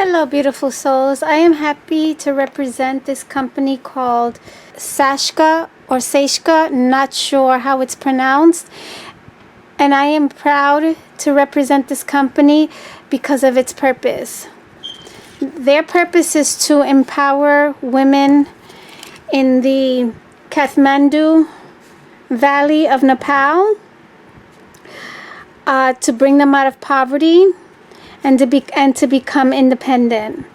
Hello beautiful souls. I am happy to represent this company called Sashka or Sashka, not sure how it's pronounced. And I am proud to represent this company because of its purpose. Their purpose is to empower women in the Kathmandu Valley of Nepal, to bring them out of poverty and to become independent.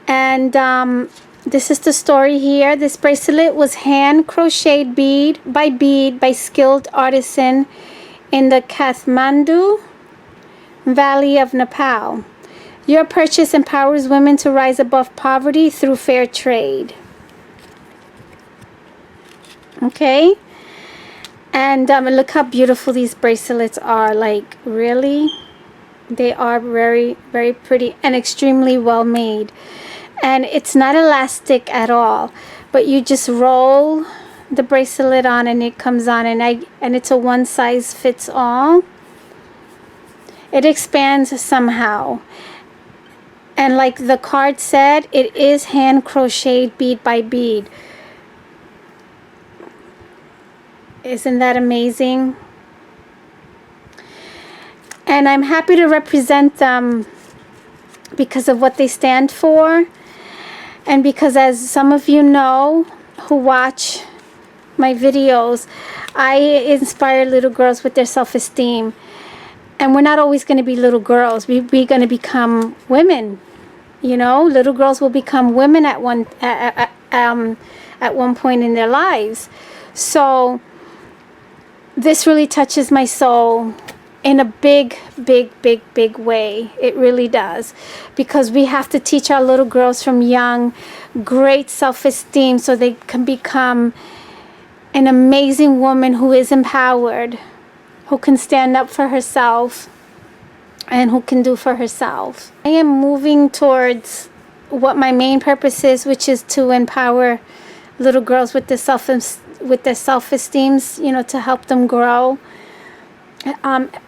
And this is the story here. This bracelet was hand crocheted bead by skilled artisan in the Kathmandu Valley of Nepal. Your purchase empowers women to rise above poverty through fair trade. Okay, and look how beautiful these bracelets are. Like, really, they are very, very pretty and extremely well made. And it's not elastic at all, but you just roll the bracelet on and it comes on, and it's a one size fits all. It expands somehow, and like the card said, it is hand crocheted bead by bead. Isn't that amazing? And I'm happy to represent them because of what they stand for, and because, as some of you know who watch my videos, I inspire little girls with their self-esteem. And we're not always going to be little girls. We're going to become women. You know, little girls will become women at one point in their lives. So this really touches my soul in a big, big, big, big way. It really does. Because we have to teach our little girls from young great self-esteem so they can become an amazing woman who is empowered, who can stand up for herself, and who can do for herself. I am moving towards what my main purpose is, which is to empower little girls with their self-esteem, you know, to help them grow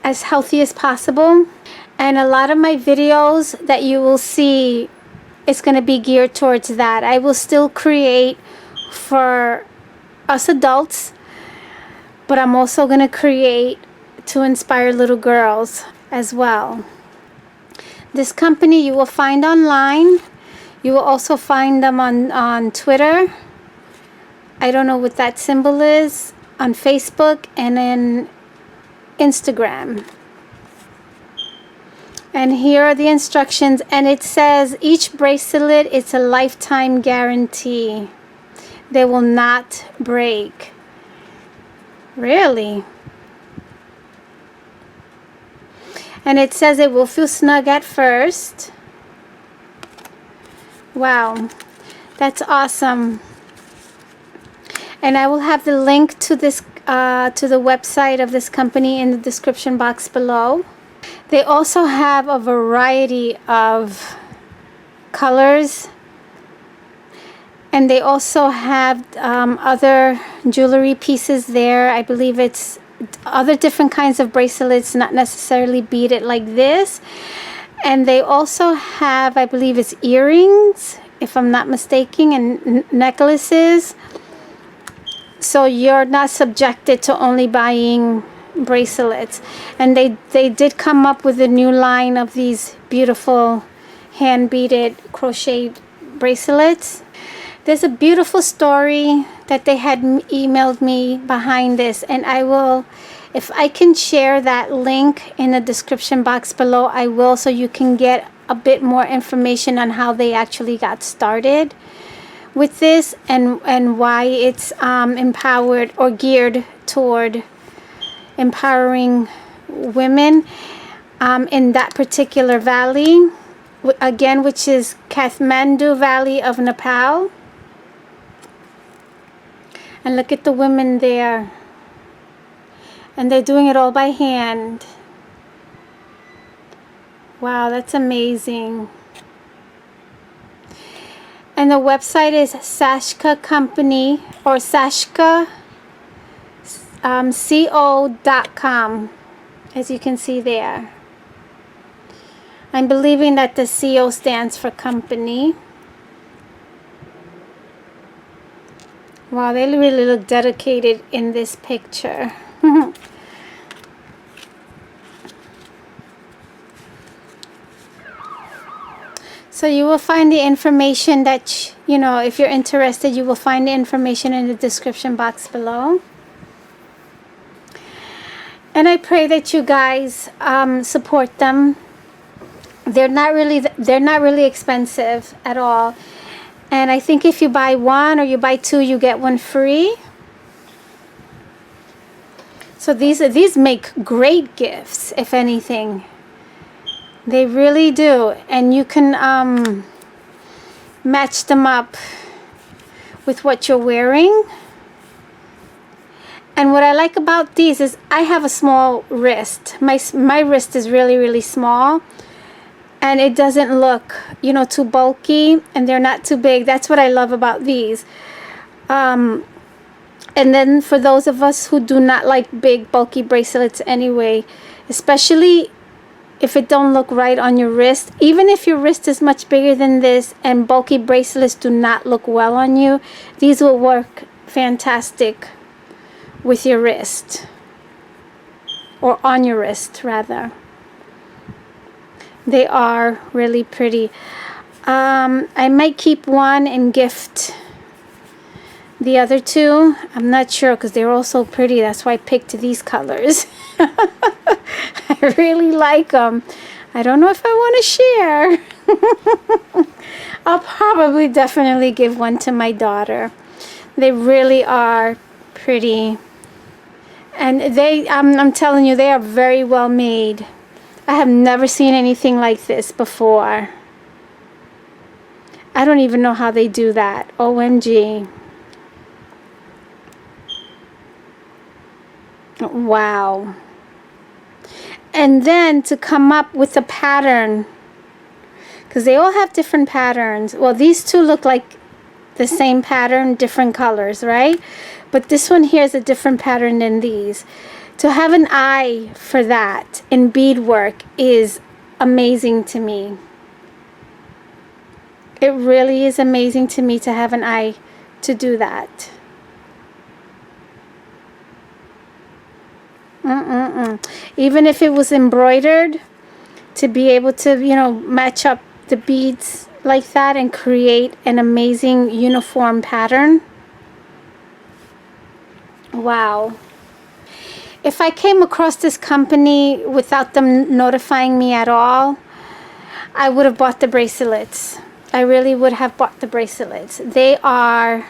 as healthy as possible. And a lot of my videos that you will see is going to be geared towards that. I will still create for us adults, but I'm also going to create to inspire little girls as well. This company you will find online. You will also find them on Twitter. I don't know what that symbol is. On Facebook and in Instagram. And here are the instructions, and it says each bracelet, it's a lifetime guarantee. They will not break. Really? And it says it will feel snug at first. Wow, that's awesome. And I will have the link to this to the website of this company in the description box below. They also have a variety of colors, and they also have other jewelry pieces there. I believe it's other different kinds of bracelets, not necessarily beaded like this. And they also have, I believe it's earrings, if I'm not mistaken, and necklaces. So you're not subjected to only buying bracelets. And they did come up with a new line of these beautiful hand beaded crocheted bracelets. There's a beautiful story that they had emailed me behind this, and I will, if I can share that link in the description box below, I will, so you can get a bit more information on how they actually got started with this, and why it's empowered or geared toward empowering women in that particular valley, again, which is Kathmandu Valley of Nepal. And look at the women there, and they're doing it all by hand. Wow, that's amazing. And the website is Sashka Company, or Sashka co.com, as you can see there. I'm believing that the CO stands for company. Wow, they really look dedicated in this picture. So you will find the information that, you know, if you're interested, you will find the information in the description box below. And I pray that you guys support them. They're not really expensive at all. And I think if you buy one or you buy two, you get one free. So these make great gifts, if anything. They really do. And you can match them up with what you're wearing. And what I like about these is I have a small wrist. My wrist is really small. And it doesn't look, you know, too bulky. And they're not too big. That's what I love about these. And then for those of us who do not like big bulky bracelets anyway, especially if it don't look right on your wrist, even if your wrist is much bigger than this and bulky bracelets do not look well on you, these will work fantastic with your wrist, or on your wrist rather. They are really pretty. I might keep one and gift the other two. I'm not sure because they're all so pretty. That's why I picked these colors. I really like them. I don't know if I want to share. I'll probably definitely give one to my daughter. They really are pretty. And I'm telling you, they are very well made. I have never seen anything like this before. I don't even know how they do that. OMG. Wow. And then to come up with a pattern, because they all have different patterns. Well, these two look like the same pattern, different colors, right? But this one here is a different pattern than these. To have an eye for that in beadwork is amazing to me. It really is amazing to me to have an eye to do that. Even if it was embroidered, to be able to, you know, match up the beads like that and create an amazing uniform pattern. Wow. If I came across this company without them notifying me at all, I would have bought the bracelets. I really would have bought the bracelets. They are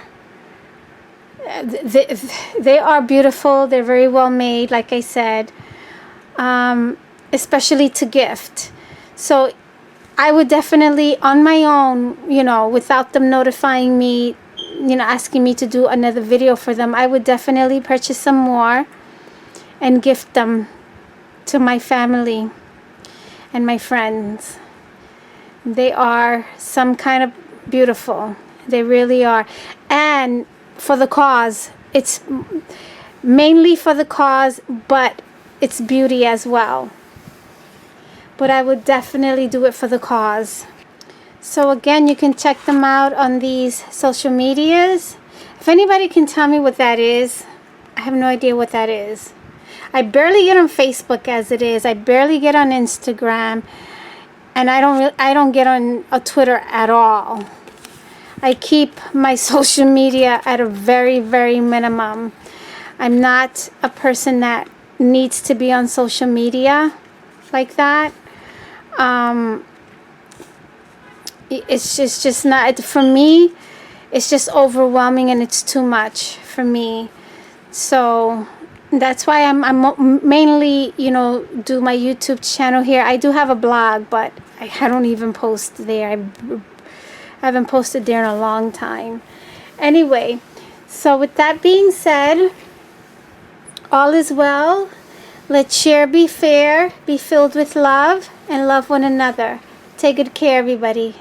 beautiful. They're very well made, like I said, especially to gift. So I would definitely, on my own, you know, without them notifying me, you know, asking me to do another video for them, I would definitely purchase some more and gift them to my family and my friends. They are some kind of beautiful. They really are. And for the cause. It's mainly for the cause, but it's beauty as well. But I would definitely do it for the cause. So again, you can check them out on these social medias. If anybody can tell me what that is, I have no idea what that is. I barely get on Facebook as it is. I barely get on Instagram, and I don't get on Twitter at all. I keep my social media at a very minimum. I'm not a person that needs to be on social media like that. It's just not, for me, it's just overwhelming and it's too much for me. So that's why I'm mainly, you know, do my YouTube channel here. I do have a blog, but I don't even post there. I haven't posted there in a long time. Anyway, so with that being said, all is well. Let's share, be fair, be filled with love, and love one another. Take good care, everybody.